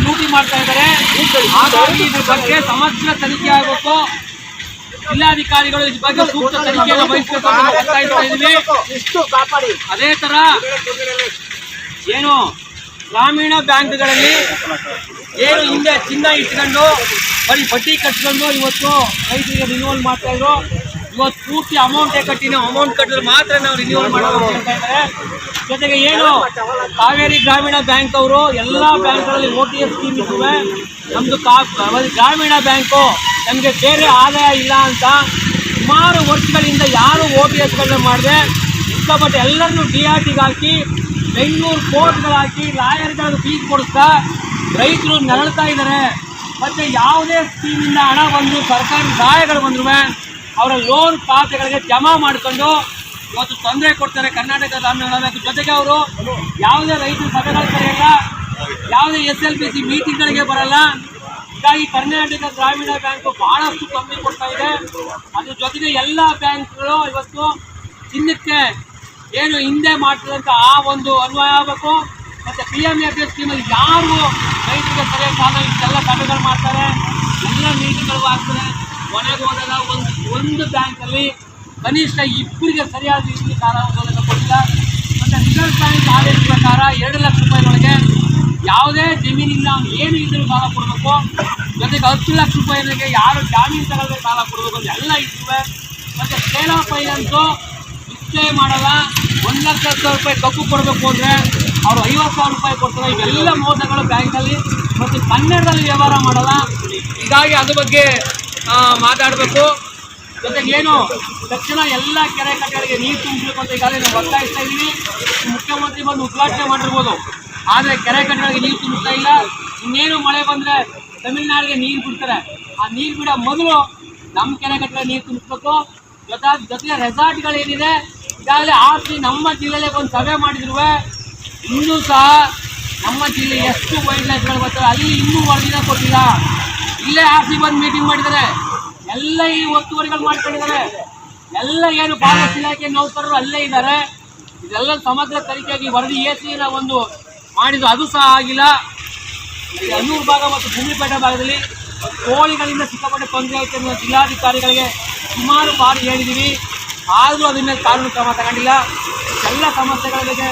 ಲೂಟಿ ಮಾಡ್ತಾ ಇದ್ದಾರೆ. ಹಾಗಾಗಿ ಇದ್ರ ಬಗ್ಗೆ ಸಮಗ್ರ ತನಿಖೆ ಆಗಬೇಕು. ಜಿಲ್ಲಾಧಿಕಾರಿಗಳು ಇದ್ರ ಬಗ್ಗೆ ಸೂಕ್ತ ತನಿಖೆಯನ್ನು ವಹಿಸಬೇಕು ಅಂತ ಒತ್ತಾಯಿಸ್ತಾ ಇದ್ದೀವಿ. ಅದೇ ತರ ಏನು ಗ್ರಾಮೀಣ ಬ್ಯಾಂಕ್ಗಳಲ್ಲಿ ಏನು ಹಿಂದೆ ಚಿನ್ನ ಇಟ್ಕೊಂಡು ಬರೀ ಬಡ್ಡಿ ಕಟ್ಕೊಂಡು ಇವತ್ತು ರೈತರಿಗೆ ರಿನ್ಯೂವಲ್ ಮಾಡ್ತಾ ಇದ್ರು. ಇವತ್ತು ಪೂರ್ತಿ ಅಮೌಂಟೇ ಕಟ್ಟಿನ ಅಮೌಂಟ್ ಕಟ್ಟಿದ್ರೆ ಮಾತ್ರ ನಾವು ರಿನ್ಯೂವಲ್ ಮಾಡೋದು ಹೇಳ್ತಾ ಇದ್ದಾರೆ. ಜೊತೆಗೆ ಏನು ಕಾವೇರಿ ಗ್ರಾಮೀಣ ಬ್ಯಾಂಕ್ ಅವರು ಎಲ್ಲ ಬ್ಯಾಂಕ್ಗಳಲ್ಲಿ OTS ಸ್ಕೀಮ್ ಇರುವೆ. ನಮ್ಮದು ಗ್ರಾಮೀಣ ಬ್ಯಾಂಕು ನಮಗೆ ಬೇರೆ ಆದಾಯ ಇಲ್ಲ ಅಂತ ಸುಮಾರು ವರ್ಷಗಳಿಂದ ಯಾರು OTSಗಳನ್ನ ಮಾಡಿದೆ ಇಷ್ಟಪಟ್ಟು ಎಲ್ಲರನ್ನೂ DRTಗೆ ಹಾಕಿ ಬೆಂಗಳೂರು ಕೋರ್ಟ್ಗಳಾಕಿ ಲಾಯರ್ಗಳಿಗೆ ಫೀಸ್ ಕೊಡಿಸ್ತಾ ರೈತರು ನರಳ್ತಾ ಇದ್ದಾರೆ. ಮತ್ತು ಯಾವುದೇ ಸ್ಕೀಮಿಂದ ಹಣ ಬಂದರೂ ಸರ್ಕಾರಿ ಸಹಾಯಗಳು ಬಂದರೂ ಅವರ ಲೋನ್ ಖಾತೆಗಳಿಗೆ ಜಮಾ ಮಾಡಿಕೊಂಡು ಇವತ್ತು ತೊಂದರೆ ಕೊಡ್ತಾರೆ ಕರ್ನಾಟಕ ಗ್ರಾಮೀಣ ಬ್ಯಾಂಕ್. ಜೊತೆಗೆ ಅವರು ಯಾವುದೇ ರೈತರ ಸಭೆಗಳು ಕರೆಯಲ್ಲ, ಯಾವುದೇ SLBC ಮೀಟಿಂಗ್ಗಳಿಗೆ ಬರಲ್ಲ. ಹೀಗಾಗಿ ಕರ್ನಾಟಕ ಗ್ರಾಮೀಣ ಬ್ಯಾಂಕು ಭಾಳಷ್ಟು ಕಮ್ಮಿ ಕೊಡ್ತಾ ಇದೆ. ಅದ್ರ ಜೊತೆಗೆ ಎಲ್ಲ ಬ್ಯಾಂಕ್ಗಳು ಇವತ್ತು ಚಿನ್ನಕ್ಕೆ ಏನು ಹಿಂದೆ ಮಾಡ್ತಿದಂಥ ಆ ಒಂದು ಅನ್ವಯ ಆಗಬೇಕು. ಮತ್ತು PMFS ಸ್ಕೀಮಲ್ಲಿ ಯಾರು ರೈತರಿಗೆ ಸರಿಯಾಗಿ ಸಾಲ ಇಷ್ಟೆಲ್ಲ ಸಭೆಗಳು ಮಾಡ್ತಾರೆ, ಎಲ್ಲ ಮೀಟಿಂಗ್ಗಳಿಗೂ ಆಗ್ತಾರೆ. ಕೊನೆಗೆ ಹೋದಾಗ ಒಂದು ಬ್ಯಾಂಕಲ್ಲಿ ಕನಿಷ್ಠ ಇಬ್ಬರಿಗೆ ಸರಿಯಾದ ರೀತಿಯಲ್ಲಿ ಸಾಲ ಸೌಲಭ್ಯ ಕೊಟ್ಟಿಲ್ಲ. ಮತ್ತು ರಿಸರ್ವ್ ಬ್ಯಾಂಕ್ ಆದೇಶ ಪ್ರಕಾರ 2 ಲಕ್ಷ ರೂಪಾಯಿಗಳಿಗೆ ಯಾವುದೇ ಜಮೀನಿಂದ ಏನು ಇದ್ದರೂ ಸಾಲ ಕೊಡಬೇಕು. ಜೊತೆಗೆ 10 ಲಕ್ಷ ರೂಪಾಯಿಗಳಿಗೆ ಯಾರು ಜಾಮೀನು ತಗೊಳ್ಳದೆ ಸಾಲ ಕೊಡಬೇಕು ಅಂತ ಎಲ್ಲ ಇರ್ತವೆ. ಮತ್ತು ಸೇಲಾ ಫೈನಾನ್ಸು ನಿಶ್ಚಯ ಮಾಡಲ್ಲ. 1,10,000 ರೂಪಾಯಿ ಕಪ್ಪು ಕೊಡಬೇಕು ಅಂದರೆ ಅವರು 50,000 ರೂಪಾಯಿ ಕೊಡ್ತಾರೆ. ಇವೆಲ್ಲ ಮೋಸಗಳು ಬ್ಯಾಂಕಲ್ಲಿ ಮತ್ತು ಕನ್ನಡದಲ್ಲಿ ವ್ಯವಹಾರ ಮಾಡಲ್ಲ. ಹೀಗಾಗಿ ಅದ್ರ ಬಗ್ಗೆ ಮಾತಾಡಬೇಕು. ಜೊತೆಗೆ ಏನು ತಕ್ಷಣ ಎಲ್ಲ ಕೆರೆ ಕಟ್ಟೆಗಳಿಗೆ ನೀರು ತುಂಬಬೇಕು ಅಂತ ಈಗಾಗಲೇ ನಾವು ಒತ್ತಾಯಿಸ್ತಾ ಇದ್ದೀವಿ. ಮುಖ್ಯಮಂತ್ರಿ ಬಂದು ಉದ್ಘಾಟನೆ ಮಾಡಿರ್ಬೋದು, ಆದರೆ ಕೆರೆ ಕಟ್ಟೆಗಳಿಗೆ ನೀರು ತುಂಬಿಸ್ತಾ ಇಲ್ಲ. ಇನ್ನೇನು ಮಳೆ ಬಂದರೆ ತಮಿಳುನಾಡಿಗೆ ನೀರು ಬಿಡ್ತಾರೆ. ಆ ನೀರು ಬಿಡೋ ಮೊದಲು ನಮ್ಮ ಕೆರೆ ಕಟ್ಟೆಗಳಿಗೆ ನೀರು ತುಂಬಿಸ್ಬೇಕು. ಜೊತೆಗೆ ರೆಸಾರ್ಟ್ಗಳೇನಿದೆ ಈಗಾಗಲೇ ನಮ್ಮ ಜಿಲ್ಲೆಯಲ್ಲಿ ಒಂದು ಸಭೆ ಮಾಡಿದ್ರು. ಇನ್ನೂ ಸಹ ನಮ್ಮ ಜಿಲ್ಲೆ ಎಷ್ಟು ವೈಲ್ಡ್ ಲೈಫ್ಗಳು ಬರ್ತಾರೆ ಅಲ್ಲಿ ಇನ್ನೂ ವರದಿನ ಕೊಟ್ಟಿಲ್ಲ. ಇಲ್ಲೇ ಬಂದು ಮೀಟಿಂಗ್ ಮಾಡಿದ್ದಾರೆ. ಎಲ್ಲ ಈ ಒತ್ತುವರಿಗಳು ಮಾಡ್ಕೊಂಡಿದ್ದಾರೆ. ಎಲ್ಲ ಏನು ಫಾರೆಸ್ಟ್ ಇಲಾಖೆ ನೌಕರರು ಅಲ್ಲೇ ಇದ್ದಾರೆ. ಇದೆಲ್ಲ ಸಮಗ್ರ ತನಿಖೆಯಾಗಿ ವರದಿ AC ಒಂದು ಮಾಡಿದ್ದು ಅದು ಸಹ ಆಗಿಲ್ಲ. ಅನ್ನೂರು ಭಾಗ ಮತ್ತು ಭೂಮಿಪೇಟೆ ಭಾಗದಲ್ಲಿ ಕೋಳಿಗಳಿಂದ ಸಿಕ್ಕಾಪಟ್ಟೆ ತೊಂದರೆ ಆಯಿತು ಅನ್ನೋ ಜಿಲ್ಲಾಧಿಕಾರಿಗಳಿಗೆ ಸುಮಾರು ಬಾರಿ ಹೇಳಿದ್ದೀವಿ. ಆದರೂ ಅದ್ರ ಮೇಲೆ ಕಾನೂನು ಕ್ರಮ ತಗೊಂಡಿಲ್ಲ. ಎಲ್ಲ ಸಮಸ್ಯೆಗಳ ಬಗ್ಗೆ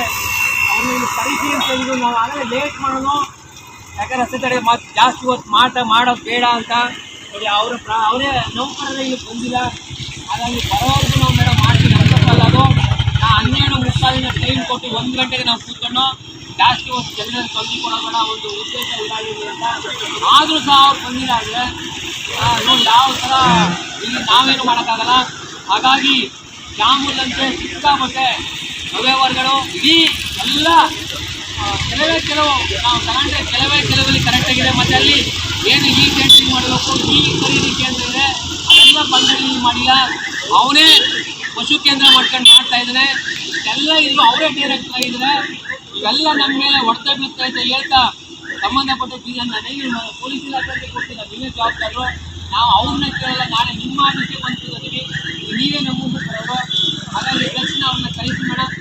ಅವ್ರನ್ನ ಪರಿಶೀಲಿಸಿ ನಾವು ಆಗಲೇ ಲೇಟ್ ಮಾಡೋಣ. ಯಾಕಂದರೆ ರಸ್ತೆ ತಡೆ ಜಾಸ್ತಿ ಹೊತ್ತು ಮಾಡೋದು ಬೇಡ ಅಂತ ನೋಡಿ ಅವರೇ ನೌಕರರೇ ಇಲ್ಲಿ ಬಂದಿಲ್ಲ. ಹಾಗಾಗಿ ಬರೋವರೆಗೂ ನಾವು ಮೇಡಮ್ ಮಾಡ್ತೀವಿ ಅನ್ಸಲ್ಲ. ಅದು ನಾವು 12:30 ಟೈಮ್ ಕೊಟ್ಟು 1 ಗಂಟೆಗೆ ನಾವು ಕೂತ್ಕೊಂಡು ಜಾಸ್ತಿ ಹೊತ್ತು ಜನರಿಗೆ ತೊಂದರೆ ಕೊಡೋಣ ಒಂದು ಉದ್ದೇಶ ಇದಾಗಿದೆ ಅಂತ. ಆದರೂ ಸಹ ಅವ್ರು ಬಂದಿಲ್ಲ. ಆದರೆ ನೋಡಿ ಯಾವ ಥರ ಇಲ್ಲಿ ನಾವೇನು ಮಾಡೋಕ್ಕಾಗಲ್ಲ. ಹಾಗಾಗಿ ಜಾಮೂಲಂತೆ ಸಿಕ್ಕಾಪಟ್ಟೆ ಅವ್ಯವಹಾರಗಳು ಇಡೀ ಎಲ್ಲ ಕೆಲವು ನಾವು ತಗೊಂಡ್ರೆ ಕೆಲವಲ್ಲಿ ಕರೆಕ್ಟಾಗಿದೆ. ಮತ್ತು ಅಲ್ಲಿ ಏನು ಟೆಂಡರಿಂಗ್ ಮಾಡಬೇಕು, ಖರೀದಿ ಕೇಂದ್ರ ಇದೆ, ಅದೆಲ್ಲ ಬಂದಲ್ಲಿ ಮಾಡಿಲ್ಲ. ಅವನೇ ಪಶು ಕೇಂದ್ರ ಮಾಡ್ಕೊಂಡು ಮಾಡ್ತಾ ಇದ್ದಾನೆ. ಎಲ್ಲ ಇದು ಅವರೇ ಡೈರೆಕ್ಟ್ ಆಗಿದ್ದಾರೆ. ಇವೆಲ್ಲ ನಮ್ಮ ಮೇಲೆ ಹೊಡೆತ ಬೀಳ್ತಾ ಇದೆ ಹೇಳ್ತಾ ಸಂಬಂಧಪಟ್ಟ ನನಗೆ ಪೊಲೀಸ್ ಇಲಾಖೆಗೆ ಕೊಟ್ಟಿಲ್ಲ. ನೀವೇ ಜವಾಬ್ದಾರರು. ನಾವು ಅವ್ರನ್ನ ಕೇಳಲ್ಲ. ನಾಳೆ ನಿಮ್ಮ ಆಫೀಸ್ಗೆ ಬಂದಿದ್ದೀವಿ, ನೀವೇ ನಮ್ಮ ಮುಂದೆ ಬರೋರು. ಹಾಗಾಗಿ ತಕ್ಷಣ ಅವ್ರನ್ನ ಕಳಿಸಿ ಮೇಡಮ್.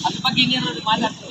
ಅದ್ರ ಬಗ್ಗೆ ಇನ್ನೇನಾದ್ರು ಮಾತಾಡ್ತಾರೆ.